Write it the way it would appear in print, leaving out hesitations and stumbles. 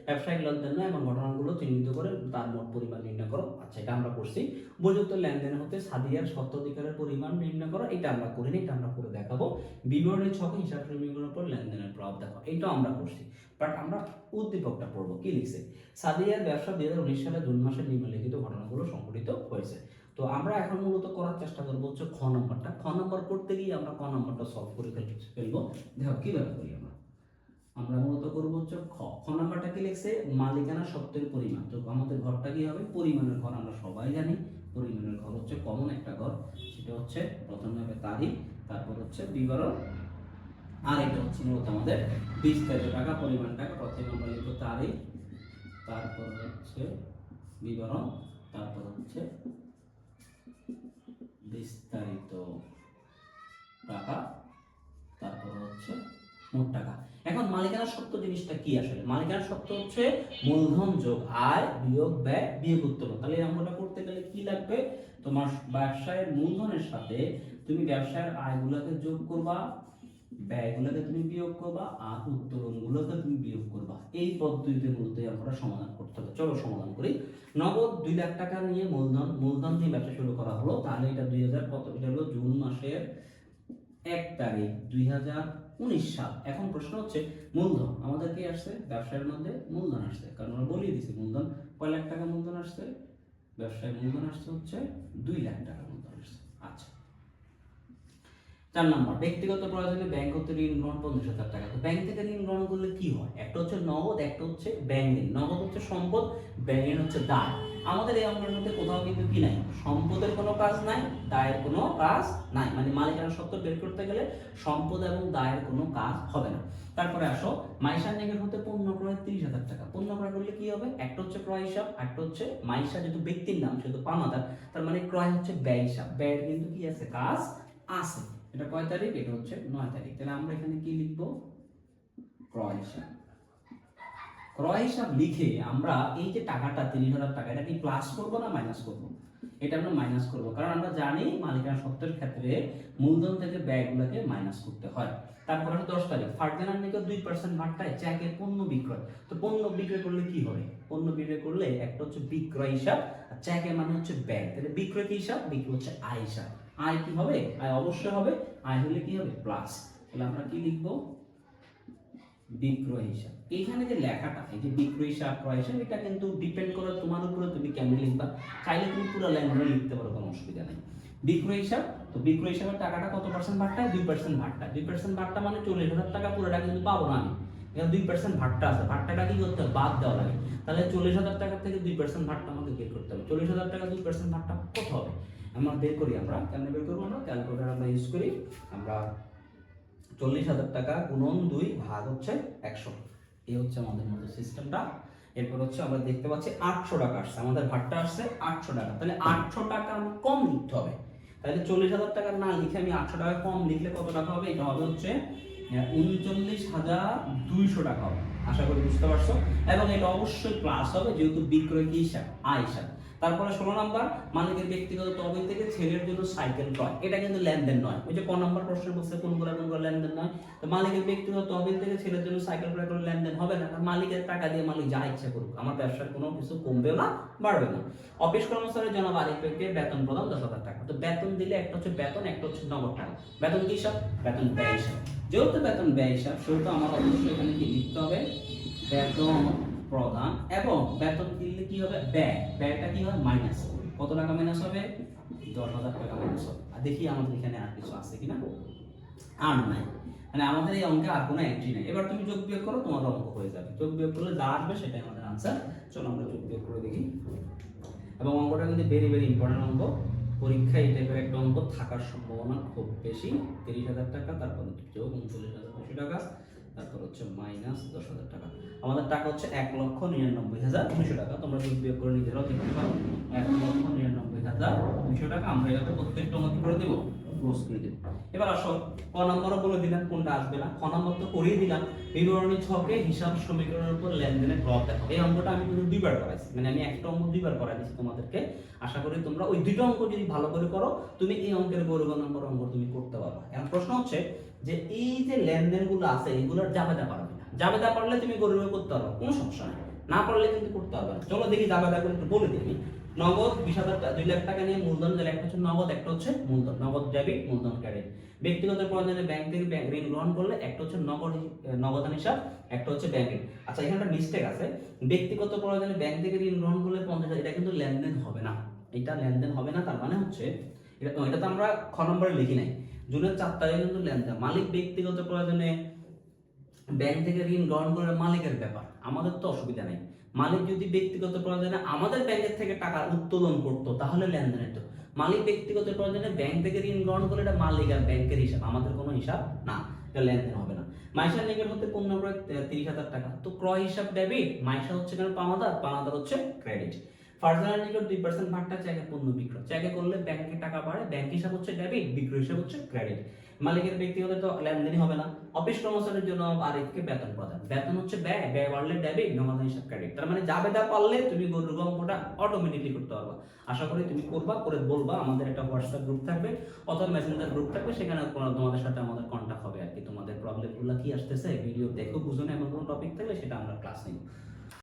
ব্যবসায়িক লেনদেন নয় এমন ঘটনাগুলো চিহ্নিত করে তার মোট পরিমাণ নির্ণয় করো। আচ্ছা, এটা আমরা করছি। উপযুক্ত লেনদেন হতে সাদিয়ার স্বত্বাধিকারের পরিমাণ নির্ণয় করো, এটা আমরা করিনি, এটা আমরা করে দেখাবো। বিবরণী ছকে হিসাব সমীকরণের উপর লেনদেনের প্রভাব দেখো, এটাও আমরা করছি। বাট আমরা উদ্দীপকটা পড়বো, কি লিখছে? সাদিয়ার ব্যবসা 2019 সালে জুন মাসে নিম্নলিখিত ঘটনাগুলো সংঘটিত হয়েছে। তো আমরা এখন মূলত করার চেষ্টা করবো হচ্ছে খ নম্বরটা। খ নম্বর করতে গিয়ে আমরা ক নম্বরটা সলভ করে ফেলবো। দেখো কিভাবে করি আমরা মূলত করবো হচ্ছে খ নম্বরটা কি লিখছে? মালিকানা সত্ত্বের পরিমাণ। তো আমাদের ঘরটা কি হবে? পরিমাণের ঘর, আমরা সবাই জানি পরিমাণের ঘর হচ্ছে কমন একটা ঘর। সেটা হচ্ছে প্রথমে হবে তারিখ, তারপর হচ্ছে বিবরণ, আর এটা হচ্ছে মূলত আমাদের বিস্তারিত টাকা, পরিমাণ টাকা। প্রথমে আমরা লিখবো তারিখ, তারপর হচ্ছে বিবরণ, তারপর হচ্ছে বিস্তারিত টাকা, তারপর হচ্ছে মোট টাকা। এখন মালিকানা সত্ত্ব জিনিসটা কি আসলে? মালিকানা সত্ত্ব হচ্ছে মূলধন যোগ আয় বিয়োগ ব্যয় বিয়োগ উত্তোলন। তাহলে এই অঙ্কটা করতে গেলে কি লাগবে? তোমার ব্যবসায়ের মূলধনের সাথে তুমি ব্যবসায়ের আয়গুলোকে যোগ করবা, ব্যয়গুলোকে তুমি বিয়োগ করবা, আর উত্তোলনগুলোকে তুমি বিয়োগ করবা। এই পদ্ধতিতে মূলত আমরা সমাধান করতে হবে। চলো সমাধান করি। নগদ 2 লাখ টাকা নিয়ে মূলধন দিয়ে ব্যবসা শুরু করা হলো। তাহলে এটা 2000 কত? এটা হলো জুন মাসের 1 তারিখ 2019 সাল। এখন প্রশ্ন হচ্ছে মূলধন আমাদের কি আসছে? ব্যবসায়ের মধ্যে মূলধন আসছে, কারণ আমরা বলিয়ে দিছি মূলধন কয় লাখ টাকা মূলধন আসছে। ব্যবসায় মূলধন আসছে হচ্ছে 2 লাখ টাকা মূলধন আসছে। আচ্ছা, 4 নম্বর, ব্যক্তিগত প্রয়োজনে ব্যাংক হতে ঋণ গ্রহণ 50,000 টাকা। তো ব্যাংক থেকে ঋণ গ্রহণ করলে কি হয়? একটা হচ্ছে নগদ, একটা হচ্ছে ব্যাংক ঋণ। নগদ হচ্ছে সম্পদ, ব্যাংক ঋণ হচ্ছে দায়। আমাদের এই অঙ্কের মধ্যে কোথাও কিন্তু কি নাই? সম্পদের কোনো কাজ নাই, দায়ের কোনো কাজ নাই। মানে মালিকানা সত্ত্ব বের করতে গেলে সম্পদ এবং দায়ের কোনো কাজ হবে না। তারপরে আসো, মাইশা নেগের হতে পণ্য ক্রয় 30,000 টাকা। পণ্য ক্রয় করলে কি হবে? একটা হচ্ছে ক্রয় হিসাব, একটা হচ্ছে মাইশা যেহেতু ব্যক্তির নাম সেহেতু পাওনাদার, তার মানে ক্রয় হচ্ছে ব্যয় হিসাব। ব্যয়ের কিন্তু কি আছে? কাজ আছে। এটা কয় তারিখ? এটা হচ্ছে 9 তারিখ। তাহলে আমরা এখানে কি লিখবো? ক্রয় হিসাব। ক্রয় হিসাব লিখে আমরা এই যে টাকাটা 30,000 টাকা, এটা কি প্লাস করবো না মাইনাস করবো? এটা আমরা মাইনাস করবো, কারণ আমরা জানি মালিকানা সত্ত্বের ক্ষেত্রে মূলধন থেকে ব্যয়গুলোকে মাইনাস করতে হয়। তারপর হচ্ছে 10 তারিখ, ফার্দিনান্দ নিকট 2% ভাট্টায় চেকে পণ্য বিক্রয়। তো পণ্য বিক্রয় করলে কি হবে? পণ্য বিক্রয় করলে একটা হচ্ছে বিক্রয় হিসাব, আর চেকে মানে হচ্ছে ব্যয়। তাহলে বিক্রয় কি হিসাব? বিক্রয় হচ্ছে আয় হিসাব। আয় কি হবে? আয় অবশ্যই হবে। আয় হলে কি হবে? প্লাস। তাহলে আমরা কি লিখবো? বিক্রয় হিসাব। এইখানে যে লেখাটা, এই যে বিক্রয় হিসাব, ক্রয় হিসাব, এটা কিন্তু ডিপেন্ড করে তোমার উপরে, তুমি কেমন লিখবা। চাইলে তুমি পুরো লাইন ধরে লিখতে পারো, কোনো অসুবিধা নাই। বিক্রয় হিসাব, তো বিক্রয় হিসাবের টাকাটা কত পার্সেন্ট ভাট্টা? 2% ভাট্টা। 2% ভাট্টা মানে 40,000 টাকা পুরোটা কিন্তু পাবো না আমি। এখানে 2% ভাট্টা আছে, ভাট্টাটা কি করতে হবে? বাদ দেওয়া লাগে। তাহলে 40,000 টাকা থেকে 2% ভাট্টা আমাকে বের করতে হবে। 40,000 টাকা 2% ভাট্টা কত হবে? আমরা বের করি। আমরা কেমনে বের করবো? আমরা ক্যালকুলেটর আমরা ইউজ করি। আমরা 40,000 টাকা গুণন 2 ভাগ হচ্ছে 100, এই হচ্ছে আমাদের মতো সিস্টেমটা। এরপর হচ্ছে আমরা দেখতে পাচ্ছি 800 টাকা আসছে, আমাদের ভাট্টা আসছে 800 টাকা। তাহলে 800 টাকা আমি কম লিখতে হবে। তাহলে 40,000 টাকা না লিখে আমি 800 টাকা কম লিখলে কত টাকা হবে? এটা হবে হচ্ছে 39,200 টাকা হবে। আশা করি বুঝতে পারছো। এবং এটা অবশ্যই প্লাস হবে, যেহেতু বিক্রয় কি হিসাব? আয় হিসাব। তারপরে 16 নাম্বার, মালিকের ব্যক্তিগত তহবিল থেকে ছেলের জন্য সাইকেল ক্রয়। এটা কিন্তু লেনদেন নয়। ওই যে ক নাম্বার প্রশ্ন বলছে কোনগুলো লেনদেন নয়। তো মালিকের ব্যক্তিগত তহবিল থেকে ছেলের জন্য সাইকেল ক্রয় করলে লেনদেন হবে না। মালিকের টাকা দিয়ে মালিক যা ইচ্ছা করুক, আমার ব্যবসার কোনো কিছু কমবেও না বাড়বে না। অফিস কর্মচারী জনাব আরিফকে বেতন প্রদান 10,000 টাকা। তো বেতন দিলে একটা হচ্ছে বেতন, একটা হচ্ছে নগদ টাকা। বেতন কি হিসাব? বেতন ব্যয় হিসাব। যেহেতু বেতন ব্যয় হিসাব, সেহেতু আমার অবশ্যই এখানে কি লিখতে হবে? বেতন প্রদান। এবং বেতন দিলে কি হবে? ব্যয়। ব্যয়টা কি হবে? মাইনাস। কত টাকা মাইনাস হবে? 10,000 টাকা মাইনাস হবে। আর দেখি আমাদের এখানে আর কিছু আছে কিনা। আর নাই, মানে আমাদের এই অঙ্কে আর কোনো এন্ট্রি নাই। এবার তুমি যোগ বিয়োগ করো, তোমার অঙ্ক হয়ে যাবে। যোগ বিয়োগ করলে যা আসবে সেটাই আমাদের আনসার। চলো আমরা যোগ বিয়োগ করে দেখি। এবং অঙ্কটা কিন্তু ভেরি ভেরি ইম্পর্টেন্ট অঙ্ক। পরীক্ষায় এই টাইপের একটা অঙ্ক থাকার সম্ভাবনা খুব বেশি। 30,000 টাকা, তারপর যোগ 39,200 টাকা, তারপর হচ্ছে মাইনাস 10,000 টাকা। আমাদের টাকা হচ্ছে 1,99,200 টাকা। তোমরা যোগ বিয়োগ করে নিজেরাও দেখতে পারো। 1,99,200 টাকা আমরা এভাবে প্রত্যেকটা অঙ্ক করে দেবো, ক্লোজ করে দেবো। এবার আসো, ক নম্বরও বলে দিলাম কোনটা আসবে না। খ নম্বর তো করিয়ে দিলাম। বিবরণী ছকে হিসাব সমীকরণের উপর লেনদেনের প্রভাব দেখো। এই অঙ্কটা আমি কিন্তু 2 বার করাইছি, মানে আমি একটা অঙ্ক 2 বার করাই দিচ্ছি তোমাদেরকে। আশা করি তোমরা ওই 2টা অঙ্ক যদি ভালো করে করো, তুমি এই অঙ্কের গৌরব নম্বর অঙ্ক তুমি করতে পারবে। এখন প্রশ্ন হচ্ছে যে এই যে লেনদেনগুলো আছে, এগুলোর জাবেদা পারবে না। জাবেদা পারলে তুমি গৌরব করতে পারবে, কোনো সমস্যা নেই। না পারলে কিন্তু করতে হবে না। চলো দেখি দাবা করে একটু বলে দিই আমি। নগদ 20,000 2 লাখ টাকা নিয়ে মূলধন দিলে, একটা হচ্ছে নগদ, একটা হচ্ছে মূলধন। নগদ ডেবিট, মূলধন ক্রেডিট। ব্যক্তিগত প্রয়োজনে ব্যাংক থেকে ঋণ গ্রহণ করলে একটা হচ্ছে নগদান হিসাব, একটা হচ্ছে ব্যাংক ঋণ। আচ্ছা, এখানে একটা মিস্টেক আছে। ব্যক্তিগত প্রয়োজনে ব্যাংক থেকে ঋণ গ্রহণ করলে 50,000, এটা কিন্তু লেনদেন হবে না। এটা লেনদেন হবে না, তার মানে হচ্ছে এটা তো আমরা খ নম্বরে লিখি নাই। জুনের 4 তারিখে কিন্তু লেনদেন। মালিক ব্যক্তিগত প্রয়োজনে ব্যাংক থেকে ঋণ গ্রহণ করে মালিকের ব্যাপার, আমাদের তো অসুবিধা নেই। মালিক যদি ব্যক্তিগত প্রয়োজনে আমাদের ব্যাংকের থেকে টাকা উত্তোলন করতো তাহলে লেনদেন হতো। মালিক ব্যক্তিগত প্রয়োজনে ব্যাংক থেকে ঋণ গ্রহণ করে, এটা মালিক আর ব্যাংকের হিসাব, আমাদের কোনো হিসাব না, এটা লেনদেন হবে না। মাইশা নিকট হতে পণ্য ক্রয় 30,000 টাকা, তো ক্রয় হিসাব ডেবিট, মাইশা হচ্ছে কেন পাওনাদার, পাওনাদার হচ্ছে ক্রেডিট। ফার্জানার নিকট 2% ভাগটা চেকে পণ্য বিক্রয়, চেকে করলে ব্যাংকে টাকা বাড়ে, ব্যাংক হিসাব হচ্ছে ডেবিট, বিক্রয় হিসাব হচ্ছে ক্রেডিট। মালিকের ব্যক্তিগত তো লেনদেনই হবে না। অফিস কর্মচারীর জন্য আরিফকে বেতন প্রদান, বেতন হচ্ছে ব্যয়, ব্যয় বাড়লে ডেবিট, নগদান হিসাব ক্রেডিট। তার মানে যাবে তা পারলে তুমি গরুর অঙ্কটা অটোমেটিকলি করতে পারবা। আশা করি তুমি করবা, করে বলবা। আমাদের একটা হোয়াটসঅ্যাপ গ্রুপ থাকবে অথবা মেসেঞ্জার গ্রুপ থাকবে, সেখানে তোমাদের সাথে আমাদের কন্টাক্ট হবে আর কি। তোমাদের প্রবলেমগুলো কি আসতেছে ভিডিও দেখো, বুঝো না, এমন কোনো টপিক থাকলে সেটা আমরা ক্লাস নিব।